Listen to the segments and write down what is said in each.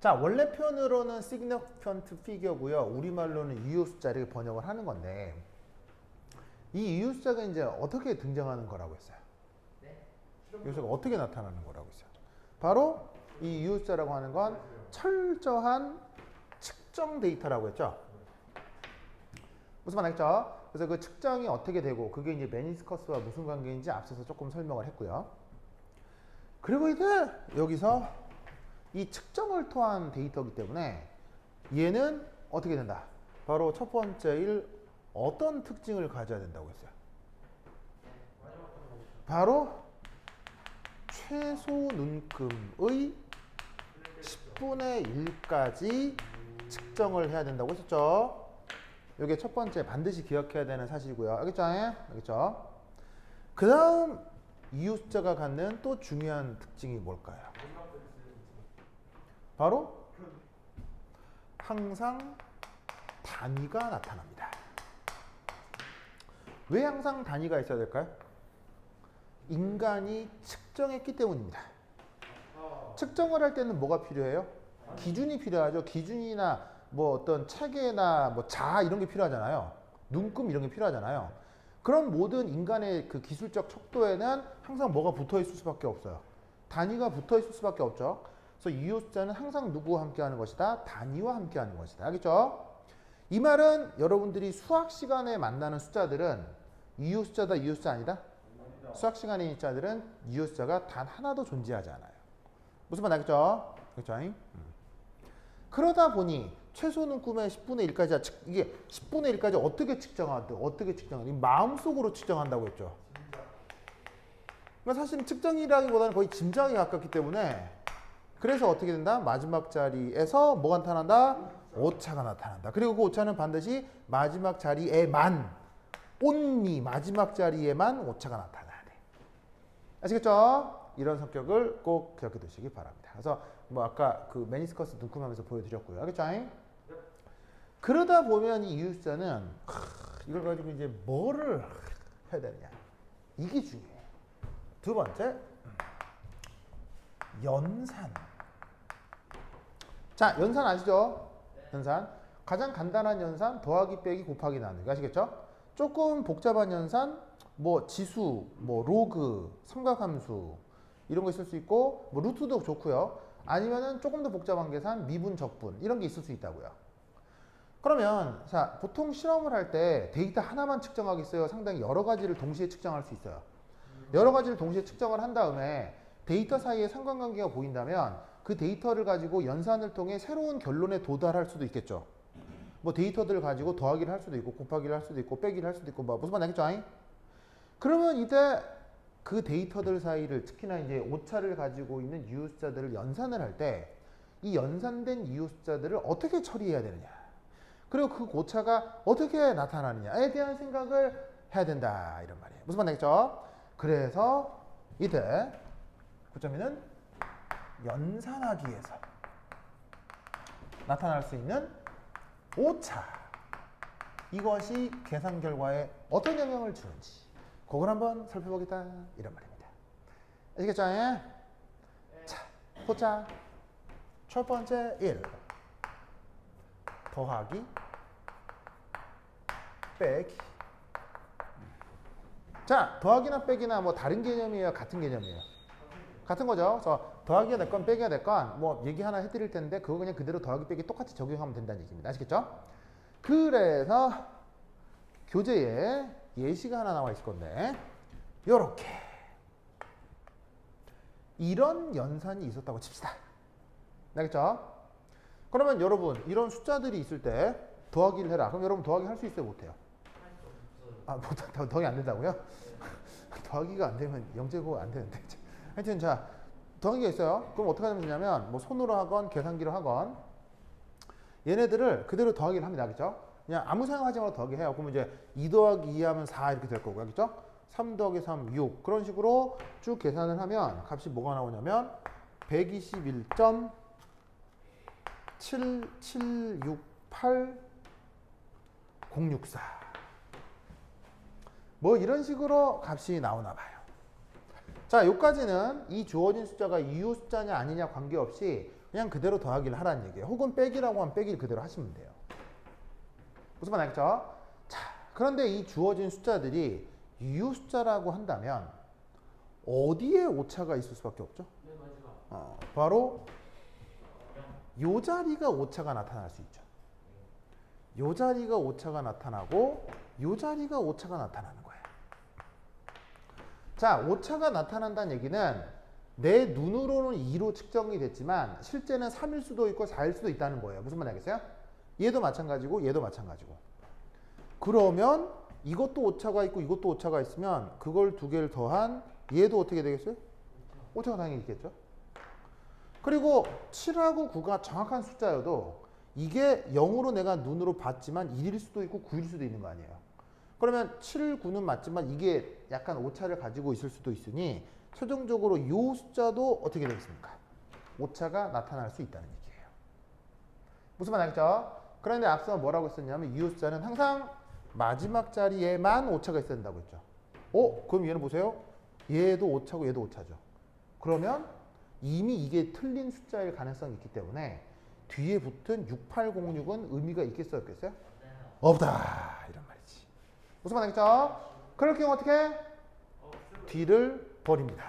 자, 원래 표현으로는 significant figure고요. 우리말로는 유효 숫자를 번역을 하는 건데 이 유효 숫자가 이제 어떻게 등장하는 거라고 했어요? 유효 숫자가 어떻게 나타나는 거라고 했어요? 바로 이 유효 숫자라고 하는 건 철저한 측정 데이터라고 했죠. 무슨 말 알겠죠? 그래서 그 측정이 어떻게 되고 그게 이제 메니스커스와 무슨 관계인지 앞서서 조금 설명을 했고요. 그리고 이제 여기서 이 측정을 토한 데이터이기 때문에 얘는 어떻게 된다? 바로 첫 번째 일 어떤 특징을 가져야 된다고 했어요? 바로 최소 눈금의 10분의 1까지 측정을 해야 된다고 했었죠. 이게 첫 번째 반드시 기억해야 되는 사실이고요. 알겠죠? 알겠죠? 그 다음 이유 숫자가 갖는 또 중요한 특징이 뭘까요? 바로 항상 단위가 나타납니다. 왜 항상 단위가 있어야 될까요? 인간이 측정했기 때문입니다. 측정을 할 때는 뭐가 필요해요? 기준이 필요하죠. 기준이나 뭐 어떤 체계나 뭐 자 이런 게 필요하잖아요. 눈금 이런 게 필요하잖아요. 그런 모든 인간의 그 기술적 척도에는 항상 뭐가 붙어 있을 수밖에 없어요. 단위가 붙어 있을 수밖에 없죠. 그래서 유효 숫자는 항상 누구와 함께 하는 것이다? 단위와 함께 하는 것이다. 알겠죠? 이 말은 여러분들이 수학 시간에 만나는 숫자들은 유효 숫자다, 유효 숫자 아니다? 수학 시간에 있는 숫자들은 유효 숫자가 단 하나도 존재하지 않아요. 무슨 말 알겠죠? 그렇죠? 그러다 보니 최소 눈금의 10분의 1까지 이게 10분의 1까지 어떻게 측정하든 어떻게 측정하든 마음속으로 측정한다고 했죠. 그러니까 사실은 측정이라기보다는 거의 짐작에 가깝기 때문에 그래서 어떻게 된다? 마지막 자리에서 뭐가 나타난다? 오차가 나타난다. 그리고 그 오차는 반드시 마지막 자리에만 only 마지막 자리에만 오차가 나타나야 돼. 아시겠죠? 이런 성격을 꼭 기억해 두시기 바랍니다. 그래서 뭐 아까 그 메니스커스 눈금하면서 보여드렸고요. 알겠죠? 그러다 보면 이 이유 숫자는 이걸 가지고 이제 뭐를 해야 되느냐. 이게 중요해요. 두 번째, 연산. 자, 연산 아시죠? 연산. 가장 간단한 연산, 더하기, 빼기, 곱하기, 나누기. 아시겠죠? 조금 복잡한 연산, 뭐 지수, 뭐 로그, 삼각함수 이런 거 있을 수 있고 뭐 루트도 좋고요. 아니면은 조금 더 복잡한 계산, 미분, 적분 이런 게 있을 수 있다고요. 그러면 자, 보통 실험을 할 때 데이터 하나만 측정하겠어요? 상당히 여러 가지를 동시에 측정할 수 있어요. 여러 가지를 동시에 측정을 한 다음에 데이터 사이에 상관관계가 보인다면 그 데이터를 가지고 연산을 통해 새로운 결론에 도달할 수도 있겠죠. 뭐 데이터들을 가지고 더하기를 할 수도 있고 곱하기를 할 수도 있고 빼기를 할 수도 있고 뭐 무슨 말 알겠죠? 그러면 이때 그 데이터들 사이를 특히나 이제 오차를 가지고 있는 유효 숫자들을 연산을 할 때 이 연산된 유효 숫자들을 어떻게 처리해야 되느냐, 그리고 그 오차가 어떻게 나타나느냐에 대한 생각을 해야 된다 이런 말이에요. 무슨 말 알겠죠? 그래서 이때 9.2는 연산하기에서 나타날 수 있는 오차, 이것이 계산 결과에 어떤 영향을 주는지 그걸 한번 살펴보겠다 이런 말입니다. 아시겠죠? 자, 보자. 첫 번째 1 더하기 빼기. 자, 더하기나 빼기나 뭐 다른 개념이에요, 같은 개념이에요? 같은 거죠. 그래서 더하기가 됐건 빼기가 됐건 뭐 얘기 하나 해드릴 텐데 그거 그냥 그대로 더하기 빼기 똑같이 적용하면 된다는 얘기입니다. 아시겠죠? 그래서 교재에 예시가 하나 나와 있을 건데 요렇게 이런 연산이 있었다고 칩시다. 알겠죠? 그러면 여러분 이런 숫자들이 있을 때 더하기를 해라. 그럼 여러분 더하기 할 수 있어요, 못해요? 아, 더하기 안 된다고요? 더하기가 안 되면 영재고 안 되는데. 하여튼 자, 더하기가 있어요. 그럼 어떻게 하면 되냐면 뭐 손으로 하건 계산기로 하건 얘네들을 그대로 더하기를 합니다. 알겠죠? 그냥 아무 생각하지 말고 더하기 해요. 그러면 이제 2 더하기 2 하면 4 이렇게 될 거고, 알겠죠? 3 더하기 3, 6 그런 식으로 쭉 계산을 하면 값이 뭐가 나오냐면 121.7768064 뭐 이런 식으로 값이 나오나 봐요. 자, 여기까지는 이 주어진 숫자가 유효 숫자냐 아니냐 관계없이 그냥 그대로 더하기를 하라는 얘기예요. 혹은 빼기라고 하면 빼기를 그대로 하시면 돼요. 무슨 말 알겠죠? 자, 그런데 이 주어진 숫자들이 유효 숫자라고 한다면 어디에 오차가 있을 수밖에 없죠? 바로 요 자리가 오차가 나타날 수 있죠. 요 자리가 오차가 나타나고 요 자리가 오차가 나타나는 거예요. 자, 오차가 나타난다는 얘기는 내 눈으로는 2로 측정이 됐지만 실제는 3일 수도 있고 4일 수도 있다는 거예요. 무슨 말 알겠어요? 얘도 마찬가지고 얘도 마찬가지고. 그러면 이것도 오차가 있고 이것도 오차가 있으면 그걸 두 개를 더한 얘도 어떻게 되겠어요? 오차가 당연히 있겠죠. 그리고 7하고 9가 정확한 숫자여도 이게 0으로 내가 눈으로 봤지만 1일 수도 있고 9일 수도 있는 거 아니에요. 그러면 7, 9는 맞지만 이게 약간 오차를 가지고 있을 수도 있으니 최종적으로 이 숫자도 어떻게 되겠습니까? 오차가 나타날 수 있다는 얘기예요. 무슨 말 알겠죠? 그런데 앞서 뭐라고 했었냐면 이 숫자는 항상 마지막 자리에만 오차가 있어야 된다고 했죠. 그럼 얘는 보세요. 얘도 오차고 얘도 오차죠. 그러면 이미 이게 틀린 숫자일 가능성이 있기 때문에 뒤에 붙은 6806은 의미가 있겠어요? 없겠어요? 없다. 이런 말이지. 무슨 말 알겠죠? 그럴 경우 어떻게? 뒤를 버립니다.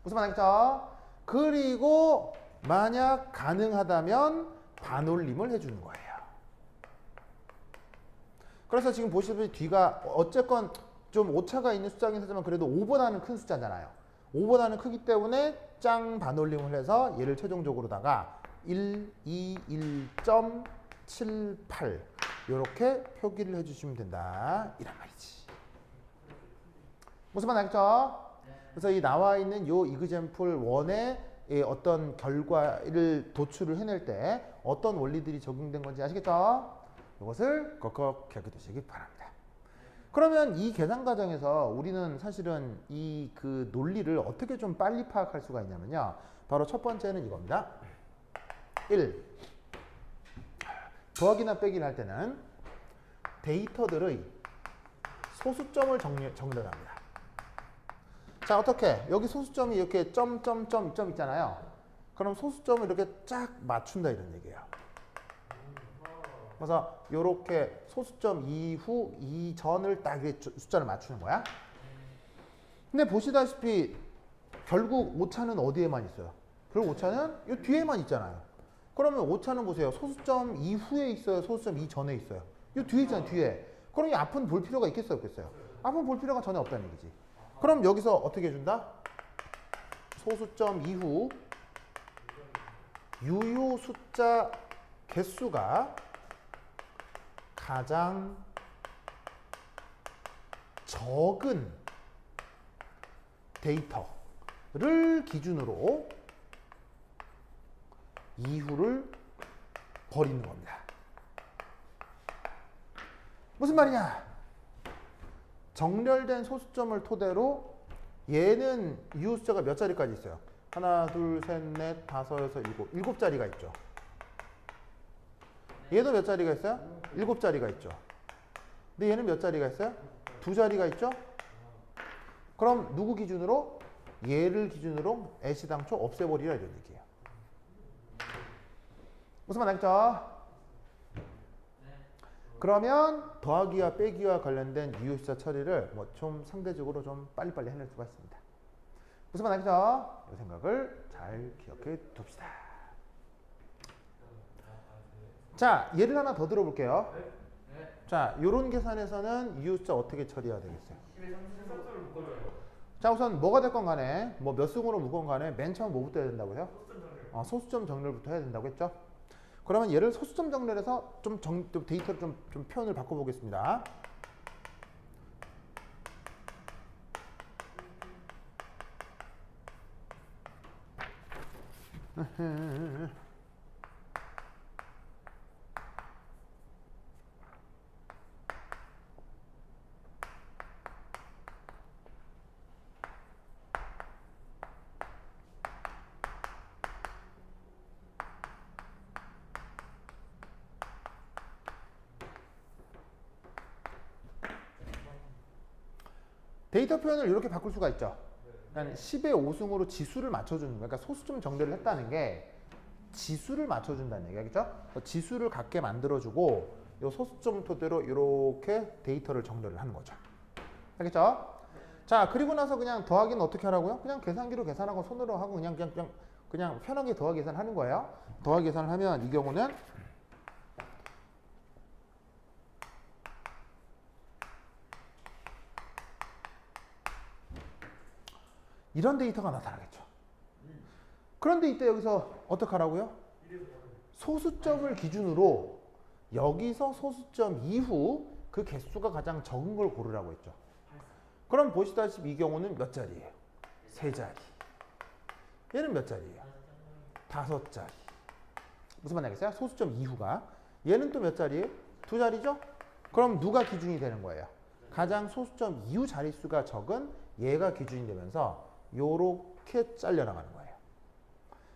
무슨 말 알겠죠? 그리고 만약 가능하다면 반올림을 해주는 거예요. 그래서 지금 보시다시피 뒤가 어쨌건 좀 오차가 있는 숫자긴 하지만 그래도 5보다는 큰 숫자잖아요. 5보다는 크기 때문에 짱 반올림을 해서 얘를 최종적으로다가 1, 2, 1.78 이렇게 표기를 해주시면 된다. 이란 말이지. 무슨 말 알겠죠? 그래서 이 나와 있는 요 이그젬플 1의 어떤 결과를 도출을 해낼 때 어떤 원리들이 적용된 건지 아시겠죠? 이것을 꺽꺽 기억해 두시기 바랍니다. 그러면 이 계산 과정에서 우리는 사실은 이 그 논리를 어떻게 좀 빨리 파악할 수가 있냐면요. 바로 첫 번째는 이겁니다. 1. 더하기나 빼기를 할 때는 데이터들의 소수점을 정렬합니다. 자, 어떻게? 여기 소수점이 이렇게 점 있잖아요. 그럼 소수점을 이렇게 쫙 맞춘다 이런 얘기예요. 그래서 이렇게 소수점 이후 이전을 딱 숫자를 맞추는 거야. 근데 보시다시피 결국 오차는 어디에만 있어요? 결국 오차는 이 뒤에만 있잖아요. 그러면 오차는 보세요. 소수점 이후에 있어요? 소수점 이전에 있어요? 이 뒤에 있잖아요. 뒤에. 그럼 이 앞은 볼 필요가 있겠어요? 없겠어요? 앞은 볼 필요가 전혀 없다는 얘기지. 그럼 여기서 어떻게 해준다? 소수점 이후 유효 숫자 개수가 가장 적은 데이터를 기준으로 이후를 버리는 겁니다. 무슨 말이냐? 정렬된 소수점을 토대로 얘는 유효 숫자가 몇 자리까지 있어요? 하나, 둘, 셋, 넷, 다섯, 여섯, 일곱. 7자리가 있죠. 얘도 몇 자리가 있어요? 7자리가 있죠. 근데 얘는 몇 자리가 있어요? 2자리가 있죠? 그럼 누구 기준으로? 얘를 기준으로 애시당초 없애버리라 이런 얘기예요. 무슨 말 알겠죠? 그러면 더하기와 빼기와 관련된 유효숫자 처리를 뭐 좀 상대적으로 좀 빨리빨리 해낼 수가 있습니다. 무슨 말 알겠죠? 이 생각을 잘 기억해 둡시다. 자, 예를 하나 더 들어볼게요. 자, 요런 계산에서는 유효숫자 어떻게 처리해야 되겠어요? 자, 우선 뭐가 됐건 간에 뭐 몇 승으로 묶건 간에 맨 처음 뭐부터 해야 된다고요? 소수점 정렬부터 해야 된다고 했죠? 그러면 얘를 소수점 정렬해서 좀 데이터를 좀 표현을 바꿔보겠습니다. 데이터 표현을 이렇게 바꿀 수가 있죠. 그러니까 10의 5승으로 지수를 맞춰주는 거야. 그러니까 소수점 정렬을 했다는 게 지수를 맞춰준다는 얘기야. 그죠? 지수를 갖게 만들어주고 요 소수점 토대로 이렇게 데이터를 정렬을 하는 거죠. 알겠죠? 자, 그리고 나서 그냥 더하기는 어떻게 하라고요? 그냥 계산기로 계산하고 손으로 하고 그냥 편하게 더하기 계산하는 거예요. 더하기 계산을 하면 이 경우는 이런 데이터가 나타나겠죠. 그런데 이때 여기서 어떻게 하라고요? 소수점을 기준으로 여기서 소수점 이후 그 개수가 가장 적은 걸 고르라고 했죠. 그럼 보시다시피 이 경우는 몇 자리예요? 3자리. 얘는 몇 자리예요? 5자리. 무슨 말 알겠어요? 소수점 이후가. 얘는 또 몇 자리예요? 2자리죠? 그럼 누가 기준이 되는 거예요? 가장 소수점 이후 자릿수가 적은 얘가 기준이 되면서 요렇게 잘려나가는 거예요.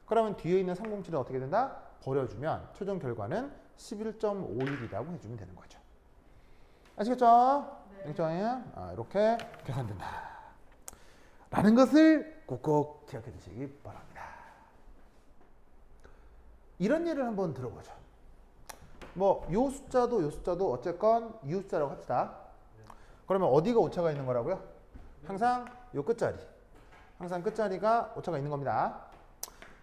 그러면 뒤에 있는 307은 어떻게 된다? 버려주면 최종 결과는 11.51이라고 해주면 되는 거죠. 아시겠죠? 네. 이렇게 계산된다. 라는 것을 꼭꼭 기억해 두시기 바랍니다. 이런 예를 한번 들어보죠. 뭐 요 숫자도 어쨌건 이 숫자라고 합시다. 그러면 어디가 오차가 있는 거라고요? 항상 요 끝자리. 항상 끝자리가 오차가 있는 겁니다.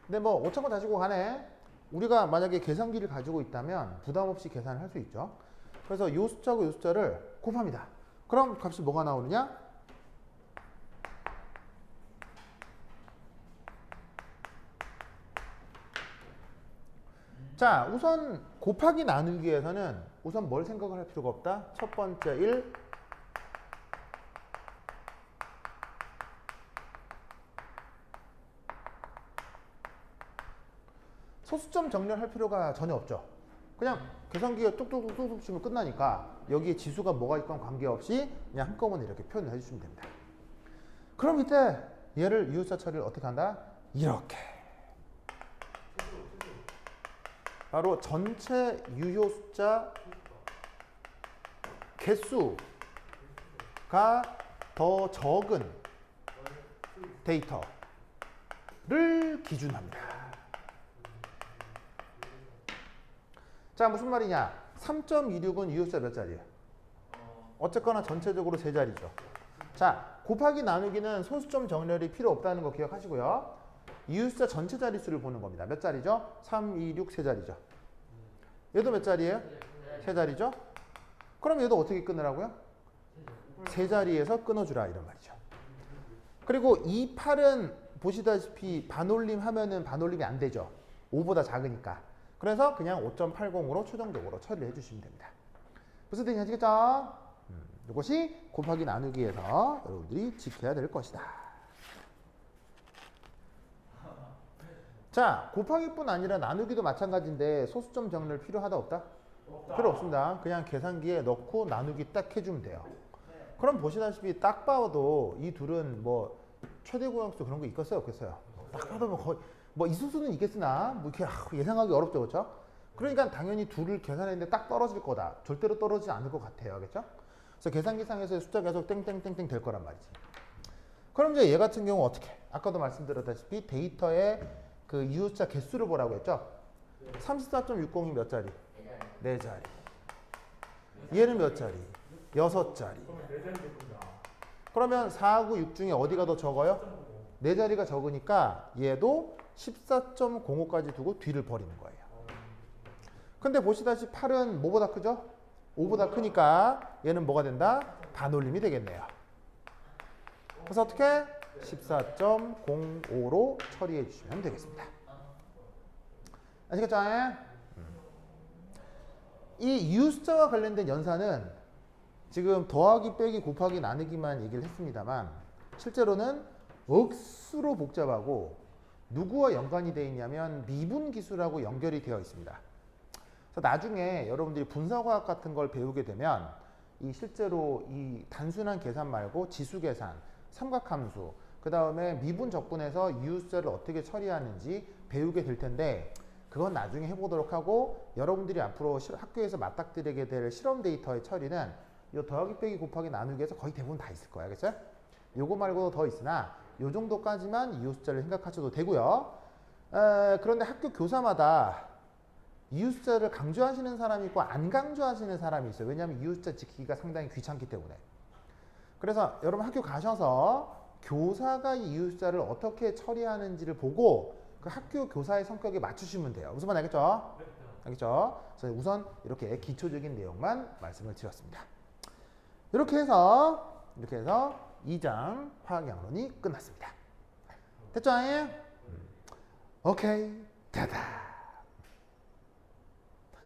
근데 뭐 오차가 다시고 가네. 우리가 만약에 계산기를 가지고 있다면 부담 없이 계산을 할 수 있죠. 그래서 요 숫자고 요 숫자를 곱합니다. 그럼 값이 뭐가 나오느냐? 자, 우선 곱하기 나누기에서는 우선 뭘 생각을 할 필요가 없다. 첫 번째 1, 소수점 정렬할 필요가 전혀 없죠. 그냥 계산기에 뚝뚝뚝뚝 치면 끝나니까 여기에 지수가 뭐가 있건 관계없이 그냥 한꺼번에 이렇게 표현을 해주시면 됩니다. 그럼 이때 얘를 이웃자 처리를 어떻게 한다? 이렇게. 바로 전체 유효 숫자 개수가 더 적은 데이터를 기준합니다. 자, 무슨 말이냐? 3.26은 유효숫자 몇 자리예요? 어쨌거나 전체적으로 3자리죠. 자, 곱하기 나누기는 소수점 정렬이 필요 없다는 거 기억하시고요. 유효숫자 전체 자릿수를 보는 겁니다. 몇 자리죠? 3, 2, 6, 3자리죠. 얘도 몇 자리예요? 3자리죠? 그럼 얘도 어떻게 끊으라고요? 3자리에서 끊어주라 이런 말이죠. 그리고 이 8은 보시다시피 반올림 하면은 반올림이 안 되죠. 5보다 작으니까. 그래서 그냥 5.80으로 최종적으로 처리를 해주시면 됩니다. 무슨 뜻인지 아시겠죠? 이것이 곱하기 나누기에서 여러분들이 지켜야 될 것이다. 자, 곱하기뿐 아니라 나누기도 마찬가지인데 소수점 정렬 필요하다 없다? 필요 없습니다. 그냥 계산기에 넣고 나누기 딱 해주면 돼요. 그럼 보시다시피 딱 봐도 이 둘은 뭐 최대 공약수 그런 거 있겠어요? 없겠어요? 딱 봐도 뭐 거의 뭐 있을 수는 있겠으나 뭐 이렇게 예상하기 어렵죠, 그렇죠? 그러니까 당연히 둘을 계산했는데 딱 떨어질 거다. 절대로 떨어지지 않을 것 같아요, 알겠죠? 그래서 계산기상에서 숫자 계속 땡땡땡땡 될 거란 말이지. 그럼 이제 얘 같은 경우 어떻게? 아까도 말씀드렸다시피 데이터의 그 유효숫자 개수를 보라고 했죠? 34.60이 몇 자리? 4자리. 얘는 몇 자리? 6자리. 그러면 4, 9, 6 중에 어디가 더 적어요? 4자리가 적으니까 얘도 14.05까지 두고 뒤를 버리는 거예요. 근데 보시다시피 8은 뭐보다 크죠? 5보다 크니까 얘는 뭐가 된다? 반올림이 되겠네요. 그래서 어떻게? 14.05로 처리해 주시면 되겠습니다. 아시겠죠? 이 유숫자와 관련된 연산은 지금 더하기, 빼기, 곱하기, 나누기만 얘기를 했습니다만 실제로는 억수로 복잡하고 누구와 연관이 되어 있냐면 미분기수라고 연결이 되어 있습니다. 그래서 나중에 여러분들이 분사과학 같은 걸 배우게 되면 이 실제로 이 단순한 계산 말고 지수 계산, 삼각함수, 그 다음에 미분 적분해서 이웃수를 어떻게 처리하는지 배우게 될 텐데 그건 나중에 해보도록 하고 여러분들이 앞으로 학교에서 맞닥뜨리게 될 실험 데이터의 처리는 이 더하기 빼기 곱하기 나누기에서 거의 대부분 다 있을 거예요. 알겠어요? 요거 말고도 더 있으나 요 정도까지만 이웃수자를 생각하셔도 되고요. 그런데 학교 교사마다 이웃수자를 강조하시는 사람이 있고 안 강조하시는 사람이 있어요. 왜냐하면 이웃수자 지키기가 상당히 귀찮기 때문에. 그래서 여러분 학교 가셔서 교사가 이웃수자를 어떻게 처리하는지를 보고 그 학교 교사의 성격에 맞추시면 돼요. 무슨 말 알겠죠? 알겠죠? 그래서 우선 이렇게 기초적인 내용만 말씀을 드렸습니다. 이렇게 해서 2장 화학양론이 끝났습니다. 됐죠? 오케이. 됐다.